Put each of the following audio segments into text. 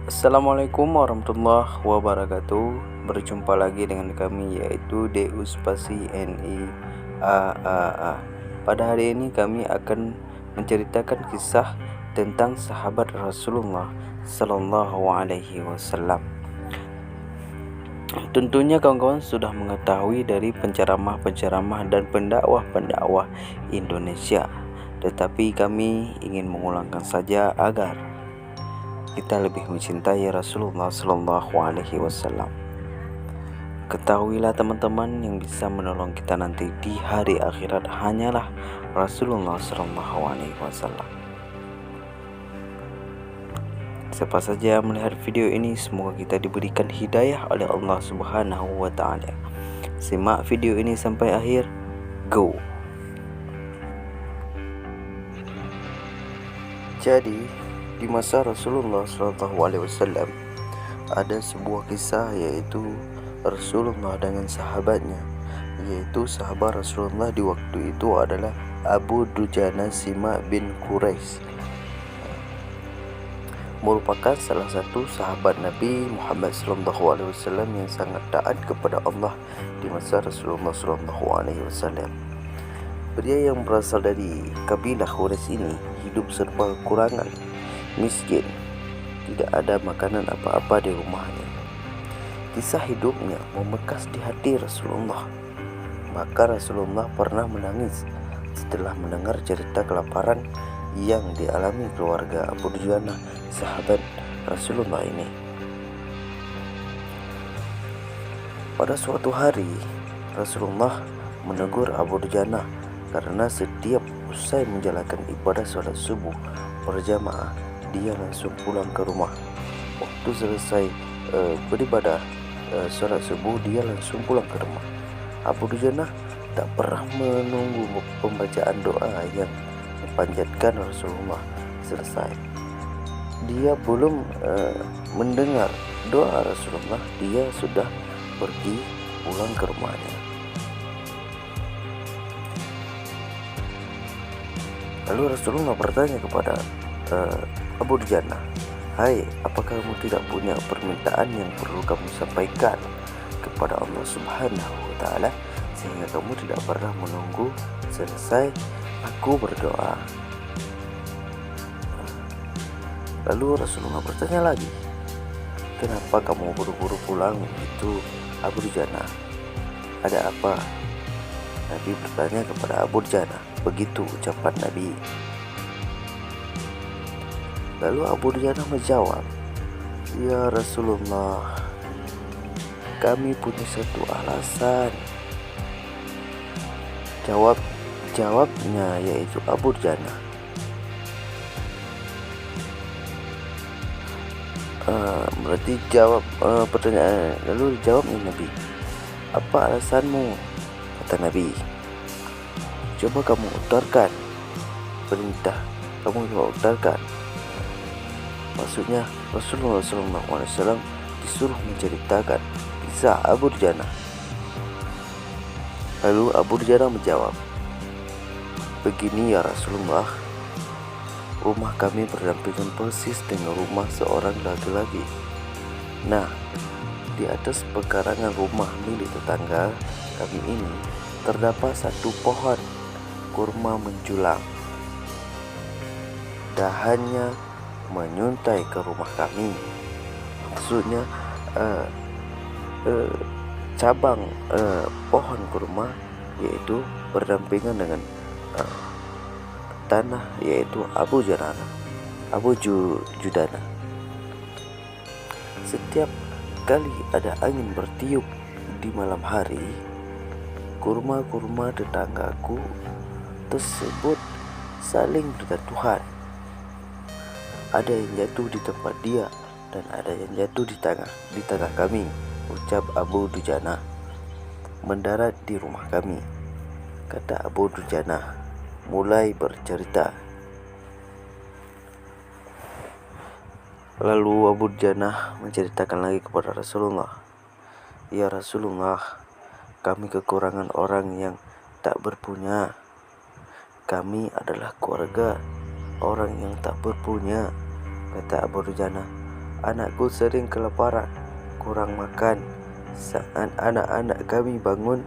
Assalamualaikum warahmatullahi wabarakatuh. Berjumpa lagi dengan kami yaitu DU Spasi NI AAA. Pada hari ini kami akan menceritakan kisah tentang sahabat Rasulullah Sallallahu Alaihi Wasallam. Tentunya kawan-kawan sudah mengetahui dari penceramah-penceramah dan pendakwah-pendakwah Indonesia. Tetapi kami ingin mengulangkan saja agar kita lebih mencintai Rasulullah Sallallahu Alaihi Wasallam. Ketahuilah teman-teman, yang bisa menolong kita nanti di hari akhirat hanyalah Rasulullah Sallallahu Alaihi Wasallam. Siapa saja melihat video ini, semoga kita diberikan hidayah oleh Allah Subhanahu wa Ta'ala. Simak video ini sampai akhir. Go! Jadi, di masa Rasulullah SAW ada sebuah kisah, yaitu Rasulullah dengan sahabatnya, yaitu sahabat Rasulullah di waktu itu adalah Abu Dujana Simak bin Quraisy, merupakan salah satu sahabat Nabi Muhammad SAW yang sangat taat kepada Allah di masa Rasulullah SAW. Pria yang berasal dari kabilah Quraisy ini hidup serba kekurangan, miskin, tidak ada makanan apa-apa di rumahnya. Kisah hidupnya membekas di hati Rasulullah. Maka Rasulullah pernah menangis setelah mendengar cerita kelaparan yang dialami keluarga Abu Dujana, sahabat Rasulullah ini. Pada suatu hari, Rasulullah menegur Abu Dujana karena setiap usai menjalankan ibadah sholat subuh berjamaah, dia langsung pulang ke rumah. Waktu selesai beribadah sholat subuh, dia langsung pulang ke rumah. Abu Dujana tak pernah menunggu pembacaan doa yang dipanjatkan Rasulullah selesai. Dia belum mendengar doa Rasulullah, dia sudah pergi pulang ke rumahnya. Lalu Rasulullah bertanya kepada Abu Dujana, "Hai, apakah kamu tidak punya permintaan yang perlu kamu sampaikan kepada Allah Subhanahu wa Ta'ala, sehingga kamu tidak pernah menunggu selesai aku berdoa?" Lalu Rasulullah bertanya lagi, "Kenapa kamu buru-buru pulang itu, Abu Dujana? Ada apa?" Nabi bertanya kepada Abu Dujana. Begitu ucapan Nabi. Lalu Abu Dujana menjawab, "Ya Rasulullah, kami punya satu alasan." Jawabnya yaitu Abu Dujana, berarti jawab pertanyaan. Lalu dijawabnya Nabi, "Apa alasanmu?" Kata Nabi, "Coba kamu utarakan perintah, kamu coba utarakan." Maksudnya Rasulullah SAW disuruh menceritakan kisah Abu Dujana. Lalu Abu Dujana menjawab, "Begini ya Rasulullah, rumah kami berdampingan persis dengan rumah seorang laki-laki. Nah, di atas pekarangan rumah milik tetangga kami ini terdapat satu pohon kurma menjulang. Dahannya menyuntai ke rumah kami." Maksudnya cabang pohon kurma yaitu berdampingan dengan tanah, yaitu Abu Judana. Setiap kali ada angin bertiup di malam hari, kurma-kurma tetanggaku tersebut saling berjatuhan. Ada yang jatuh di tempat dia dan ada yang jatuh di tengah kami, ucap Abu Dujana. Mendarat di rumah kami, kata Abu Dujana mulai bercerita. Lalu Abu Dujana menceritakan lagi kepada Rasulullah, "Ya Rasulullah, kami kekurangan orang yang tak berpunya. Kami adalah keluarga orang yang tak berpunya," kata Abu Dujana. Anakku sering kelaparan, kurang makan. Saat anak-anak kami bangun,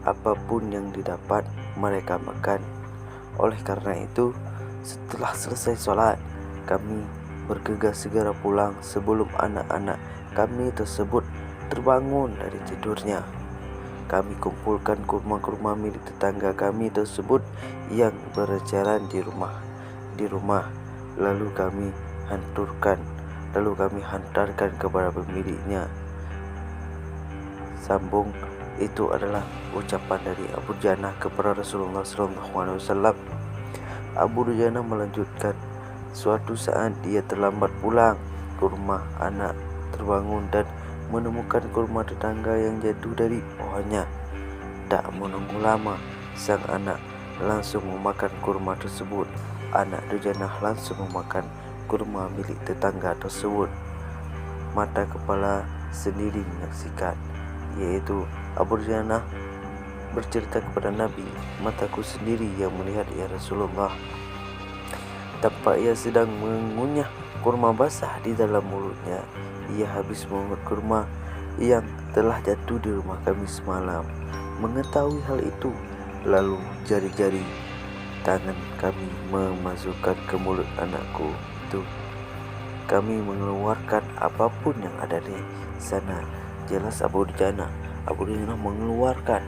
apapun yang didapat mereka makan. Oleh karena itu, setelah selesai sholat, kami bergegas segera pulang sebelum anak-anak kami tersebut terbangun dari tidurnya. Kami kumpulkan kurma-kurma milik tetangga kami tersebut yang berjalan di rumah. Lalu kami hantarkan kepada pemiliknya. Sambung, itu adalah ucapan dari Abu Dujana kepada Rasulullah SAW. Abu Dujana melanjutkan, suatu saat dia terlambat pulang ke rumah. Anak terbangun dan menemukan kurma tetangga yang jatuh dari pohonnya. Tak menunggu lama, sang anak langsung memakan kurma tersebut. Anak Dujana langsung memakan kurma milik tetangga tersebut. Mata kepala sendiri menyaksikan, yaitu Abu Dujana bercerita kepada Nabi, mataku sendiri yang melihat ya Rasulullah. Tampak ia sedang mengunyah kurma basah di dalam mulutnya. Ia habis mengunyah kurma yang telah jatuh di rumah kami semalam. Mengetahui hal itu, lalu jari-jari tangan kami memasukkan ke mulut anakku itu. Kami mengeluarkan apapun yang ada di sana. Jelas Abu Dujana mengeluarkan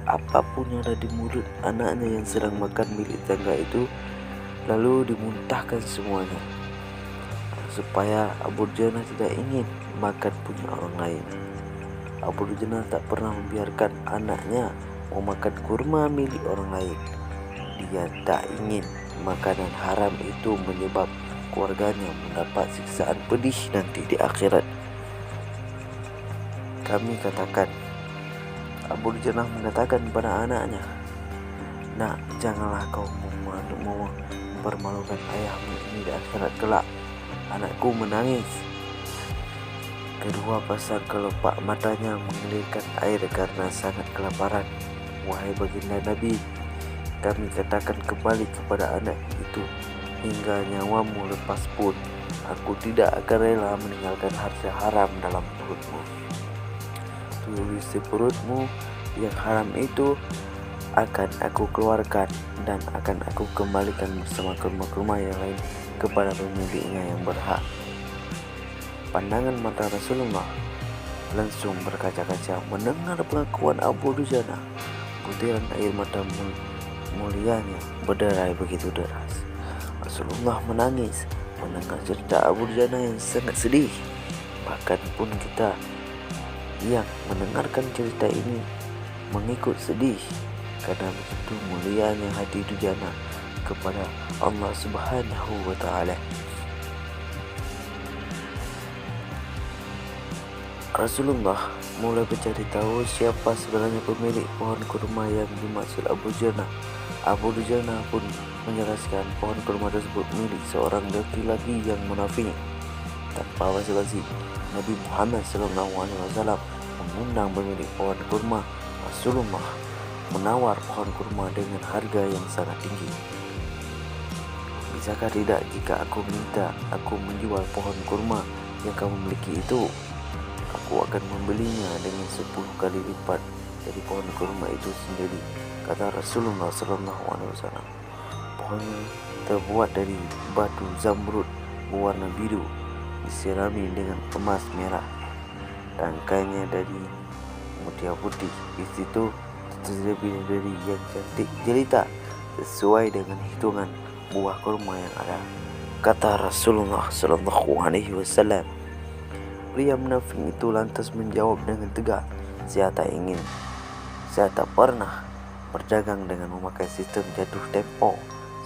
apapun yang ada di mulut anaknya yang sedang makan milik tangga itu, lalu dimuntahkan semuanya, supaya Abu Dujana tidak ingin makan punya orang lain. Abu Dujana tak pernah membiarkan anaknya memakan kurma milik orang lain. Dia tak ingin makanan haram itu menyebab keluarganya mendapat siksaan pedih nanti di akhirat. Kami katakan, Abu Dujana mengatakan kepada anaknya, nak, janganlah kau mempermalukan ayahmu ini di akhirat kelak. Anakku menangis. Kedua pasang kelopak matanya mengalirkan air karena sangat kelaparan. Wahai baginda Nabi, kami katakan kembali kepada anak itu, hingga nyawamu lepas pun aku tidak akan rela meninggalkan harta haram dalam perutmu. Isi perutmu yang haram itu akan aku keluarkan dan akan aku kembalikan bersama kurma-kurma yang lain kepada pemiliknya yang berhak. Pandangan mata Rasulullah langsung berkaca-kaca mendengar pengakuan Abu Dujana. Butiran air mata mulianya berderai begitu deras. Rasulullah menangis mendengar cerita Abu Dujana yang sangat sedih. Bahkan pun kita yang mendengarkan cerita ini mengikut sedih, karena begitu mulianya hati Dujana kepada Allah Subhanahu wa Ta'ala. Rasulullah mulai mencari tahu siapa sebenarnya pemilik pohon kurma yang dimaksud Abu Dujana. Abu Dujana pun menjelaskan pohon kurma tersebut milik seorang laki-laki yang munafik. Tanpa basa-basi, Nabi Muhammad SAW mengundang pemilik pohon kurma. Rasulullah menawar pohon kurma dengan harga yang sangat tinggi. Bisakah tidak jika aku minta aku menjual pohon kurma yang kamu miliki itu? Aku akan membelinya dengan 10 kali lipat dari pohon kurma itu sendiri, kata Rasulullah SAW. Pohon terbuat dari batu zamrud berwarna biru, disirami dengan emas merah. Rangkainya dari mutiara putih. Di situ tersedia bidadari yang cantik jelita sesuai dengan hitungan buah kurma yang ada, kata Rasulullah SAW. Pria munafik itu lantas menjawab dengan tegas, saya tak pernah berdagang dengan memakai sistem jatuh tempo.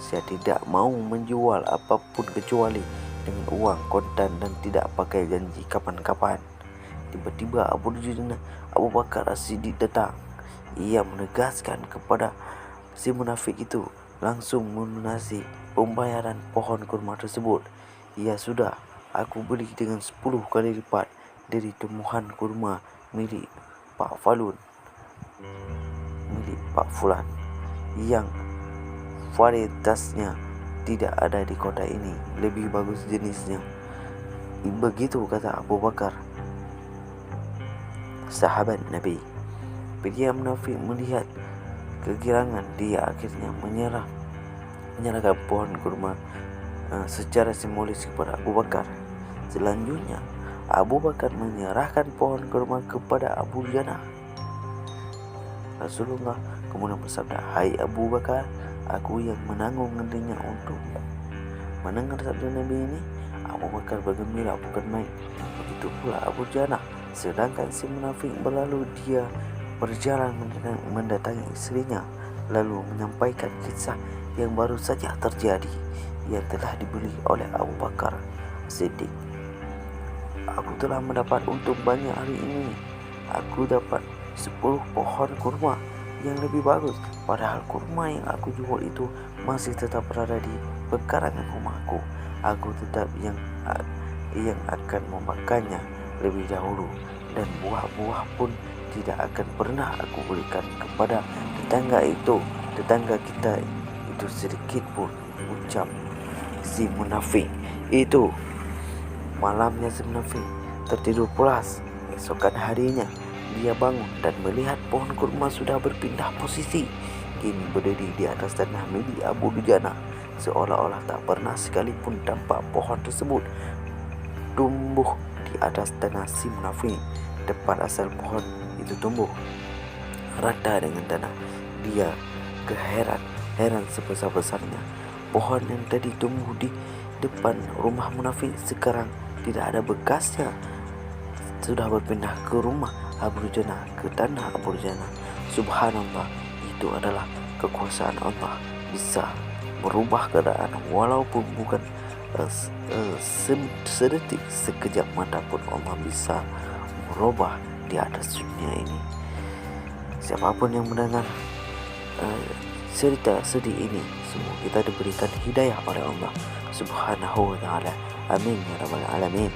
Saya tidak mau menjual apapun kecuali dengan uang kontan dan tidak pakai janji kapan-kapan. Tiba-tiba Abu Bakar As-Siddiq datang. Ia menegaskan kepada si munafik itu langsung melunasi pembayaran pohon kurma tersebut. Ya sudah, aku beli dengan 10 kali lipat dari tumbuhan kurma milik Pak Fulan yang varietasnya tidak ada di kota ini, lebih bagus jenisnya. Begitu kata Abu Bakar, sahabat Nabi. Pria munafik melihat kegirangan, dia akhirnya menyerahkan pohon kurma secara simbolis kepada Abu Bakar. Selanjutnya Abu Bakar menyerahkan pohon kurma kepada Abu Dujana. Rasulullah kemudian bersabda, "Hai Abu Bakar, aku yang menanggung nantinya untukmu." Mendengar sabda Nabi ini, Abu Bakar bergembira bukan main. Begitu pula Abu Dujana. Sedangkan si munafik berlalu, dia berjalan mendatangi istrinya, lalu menyampaikan kisah yang baru saja terjadi yang telah dibeli oleh Abu Bakar Siddiq. "Aku telah mendapat untung banyak hari ini. Aku dapat 10 pohon kurma yang lebih bagus, padahal kurma yang aku jual itu masih tetap berada di pekarangan rumahku. Aku tetap yang akan memakannya lebih dahulu, dan buah-buah pun tidak akan pernah aku berikan kepada tetangga kita itu sedikit pun," ucap si munafik itu. Malamnya si munafik tertidur pulas. Esokan harinya dia bangun dan melihat pohon kurma sudah berpindah posisi, kini berdiri di atas tanah milik Abu Dujana, seolah-olah tak pernah sekalipun tampak pohon tersebut tumbuh di atas tanah si munafik. Tempat asal pohon itu tumbuh rata dengan tanah. Dia heran sebesar-besarnya. Pohon yang tadi tumbuh di depan rumah munafik sekarang tidak ada bekasnya, sudah berpindah ke rumah Abu Dujana, ke tanah Abu Dujana. Subhanallah, itu adalah kekuasaan Allah, bisa merubah keadaan walaupun bukan sedetik, sekejap mata pun Allah bisa merubah di atas dunia ini. Siapapun yang mendengar cerita sedih ini, semua kita diberikan hidayah oleh Allah Subhanahu wa ta'ala. Amin ya rabbal alamin.